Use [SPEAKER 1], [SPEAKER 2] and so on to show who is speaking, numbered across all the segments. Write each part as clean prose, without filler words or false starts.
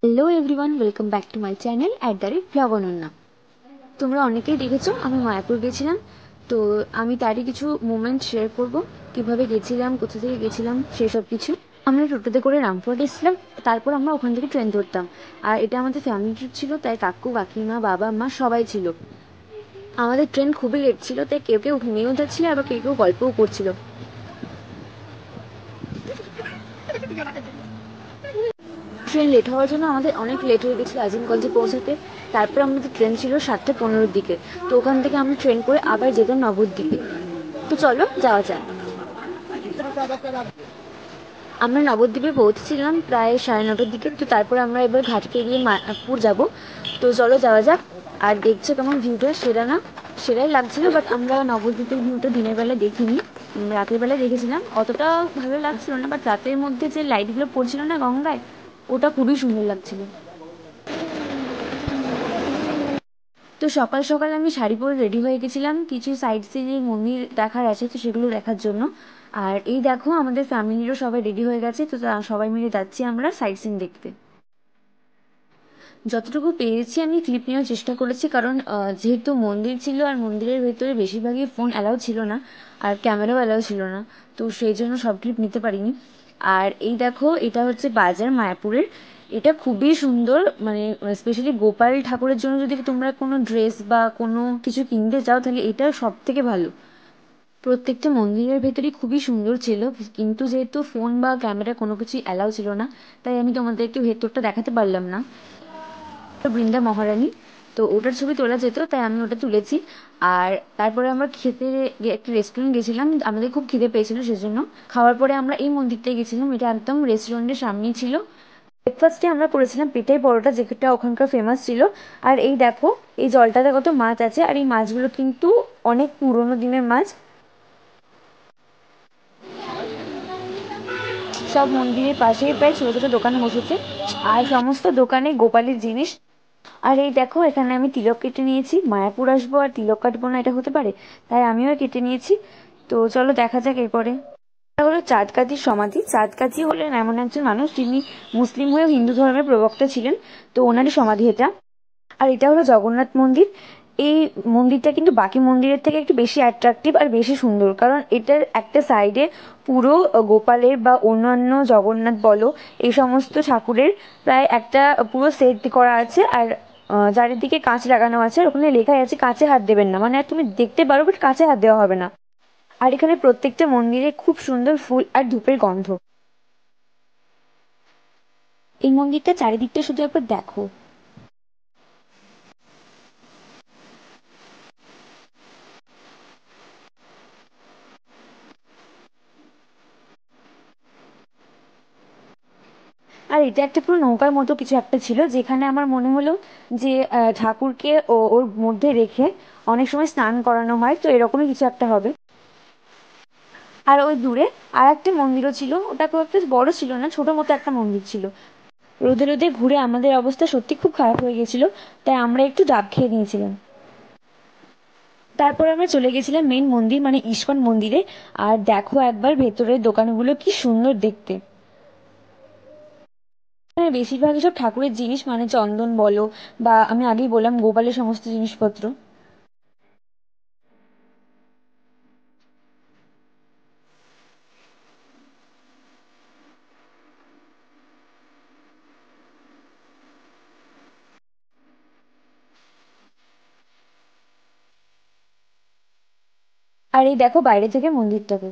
[SPEAKER 1] Hello everyone, welcome back to my channel @vlog_অনন্যা। তোমরা অনেকেই দেখেছো আমি মায়াপুর গেছিলাম। তো আমি তারই কিছু মোমেন্ট শেয়ার করব, কিভাবে গেছিলাম, কোথা থেকে গেছিলাম, সেসব কিছু। আমরা টোটোতে করে রামপুরহাট এসেছিলাম, তারপর আমরা ওখান থেকে ট্রেন ধরতাম। আর এটা আমাদের ফ্যামিলি ট্রিপ ছিল, তাই কাকু কাকিমা বাবা মা সবাই ছিল। আমাদের ট্রেন খুবই লেট ছিল, তাই কেউ কেউ ঘুমিয়েও যাচ্ছিল, আবার কেউ কেউ গল্পও করছিল। ট্রেন লেট হওয়ার জন্য আমাদের অনেক লেট হয়ে গেছিলো আজিমগঞ্জে পৌঁছাতে। তারপর আমাদের ট্রেন ছিল 7:15-র দিকে। তো ওখান থেকে আমরা ট্রেন করে আবার যেতাম নবদ্বীপে। তো চলো যাওয়া যাক। আমরা নবদ্বীপে পৌঁছেছিলাম প্রায় 9:30-র দিকে। তো তারপরে আমরা এবার ঘাট পেরিয়ে মায়াপুর যাব। তো চলো যাওয়া যাক। আর দেখছো কেমন ভিউটা, সেটা না সেটাই লাগছিল, বাট আমরা নবদ্বীপের ভিউটা দিনের বেলা দেখিনি, রাতের বেলা দেখেছিলাম। অতটা ভালো লাগছিল না, বাট রাতের মধ্যে যে লাইটগুলো পড়ছিল না গঙ্গায়, ওটা খুবই সুন্দর লাগছিল। তো সকাল সকাল আমি শাড়ি পরে রেডি হয়ে গেছিলাম, কিছু সাইড সিনের মন্দির দেখার আছে, তো সেগুলো দেখার জন্য। আর এই দেখো আমাদের ফ্যামিলিরও সবাই রেডি হয়ে গেছে, তো সবাই মিলে যাচ্ছি আমরা সাইড সিন দেখতে। যতটুকু পেরেছি আমি ক্লিপ নেওয়ার চেষ্টা করেছি, কারণ যেহেতু মন্দির ছিল আর মন্দিরের ভেতরে বেশিরভাগই ফোন অ্যালাউ ছিল না, আর ক্যামেরাও অ্যালাউ ছিল না। তো সেই জন্য সব ক্লিপ নিতে পারিনি। আর এই দেখো, এটা হচ্ছে বাজার মায়াপুরের। এটা খুবই সুন্দর, মানে স্পেশালি গোপাল ঠাকুরের জন্য যদি তোমরা কোনো ড্রেস বা কোনো কিছু কিনতে চাও, তাহলে এটা সব থেকে ভালো। প্রত্যেকটা মন্দিরের ভেতরই খুবই সুন্দর ছিল, কিন্তু যেহেতু ফোন বা ক্যামেরা কোনো কিছুই অ্যালাউ ছিল না, তাই আমি তোমাদেরকে ভেতরটা দেখাতে পারলাম না। বৃন্দা মহারানী, তো ওটার ছবি তোলা যেত, তাই আমি ওটা তুলেছি। আর তারপরে আমরা খেতে একটা রেস্টুরেন্ট গেছিলাম, আমাদের খুব খিদে পেয়েছিল, সেজন্য খাওয়ার পরে আমরা এই মন্দিরটায় গেছিলাম। এটা একদম রেস্টুরেন্টের সামনেই ছিল। ব্রেকফাস্টে আমরা করেছিলাম পেটাই পরোটা, যেটা ওখানকার ফেমাস ছিল। আর এই দেখো, এই জলটাতে কত মাছ আছে, আর এই মাছগুলো কিন্তু অনেক পুরোনো দিনের মাছ। সব মন্দিরের পাশেই প্রায় ছোটো ছোটো দোকান বসেছে, আর সমস্ত দোকানে গোপালের জিনিস। আর এই দেখো, এখানে আমি তিলক কেটে নিয়েছি। মায়াপুর আসবো আর তিলক কাটবো না, এটা হতে পারে? তাই আমিও কেটে নিয়েছি। তো চলো দেখা যাক এরপরে। এটা হলো চাঁদ কাজীর সমাধি। চাঁদ কাজী হলেন এমন একজন মানুষ যিনি মুসলিম হয়েও হিন্দু ধর্মের প্রবক্তা ছিলেন। তো ওনারই সমাধি এটা। আর এটা হলো জগন্নাথ মন্দির। এই মন্দিরটা কিন্তু বাকি মন্দিরের থেকে একটু বেশি অ্যাট্রাকটিভ আর বেশি সুন্দর, কারণ এটার একটা সাইডে পুরো গোপালের বা অন্যান্য জগন্নাথ বলো, এই সমস্ত ঠাকুরের প্রায় একটা পুরো সেট করা আছে। আর চারিদিকে কাঁচ লাগানো আছে, আর ওখানে লেখাই আছে কাঁচে হাত দেবেন না, মানে আর তুমি দেখতে পারো বাট কাঁচে হাত দেওয়া হবে না। আর এখানে প্রত্যেকটা মন্দিরে খুব সুন্দর ফুল আর ধূপের গন্ধ। এই মন্দিরটা চারিদিকটা শুধু একবার দেখো। আর এটা একটা পুরো নৌকার মতো কিছু একটা ছিল, যেখানে আমার মনে হলো যে ঠাকুরকে ওর মধ্যে রেখে অনেক সময় স্নান করানো হয়, তো এরকমই কিছু একটা হবে। আর ওই দূরে আর একটা মন্দিরও ছিল, ওটা খুব একটা বড় ছিল না, ছোট মতো একটা মন্দির ছিল। রোদে রোদে ঘুরে আমাদের অবস্থা সত্যি খুব খারাপ হয়ে গেছিল, তাই আমরা একটু ডাব খেয়ে নিয়েছিলাম। তারপর আমরা চলে গেছিলাম মেন মন্দির মানে ইস্কন মন্দিরে। আর দেখো একবার ভেতরের দোকানগুলো কি সুন্দর দেখতে। এখানে বেশিরভাগই সব ঠাকুরের জিনিস, মানে চন্দন বলো বা আমি আগেই বললাম গোপালের সমস্ত জিনিসপত্র। আর এই দেখো বাইরে থেকে মন্দিরটাকে।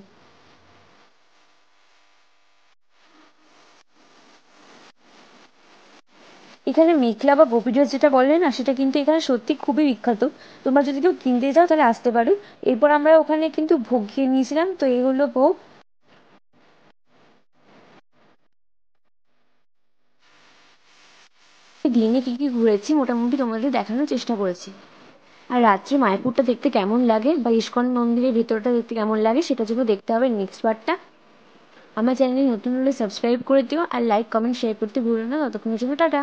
[SPEAKER 1] এখানে মেখলা বা গোপী ড্রেস যেটা বলে না, সেটা কিন্তু এখানে সত্যি খুবই বিখ্যাত। তোমরা যদি কেউ কিনতে চাও তাহলে আসতে পারো। এরপর আমরা ওখানে কিন্তু ভোগ খেয়ে নিয়েছিলাম, তো এই হলো ভোগ। দিনে কি কি ঘুরেছি মোটামুটি তোমাদের দেখানোর চেষ্টা করেছি। আর রাত্রে মায়াপুরটা দেখতে কেমন লাগে বা ইস্কন মন্দিরের ভেতরটা দেখতে কেমন লাগে, সেটা জন্য দেখতে হবে নেক্সট পার্টটা। আমার চ্যানেলে নতুন হলে সাবস্ক্রাইব করে দিও, আর লাইক কমেন্ট শেয়ার করতে ভুলো না। ততক্ষণের জন্য টাটা।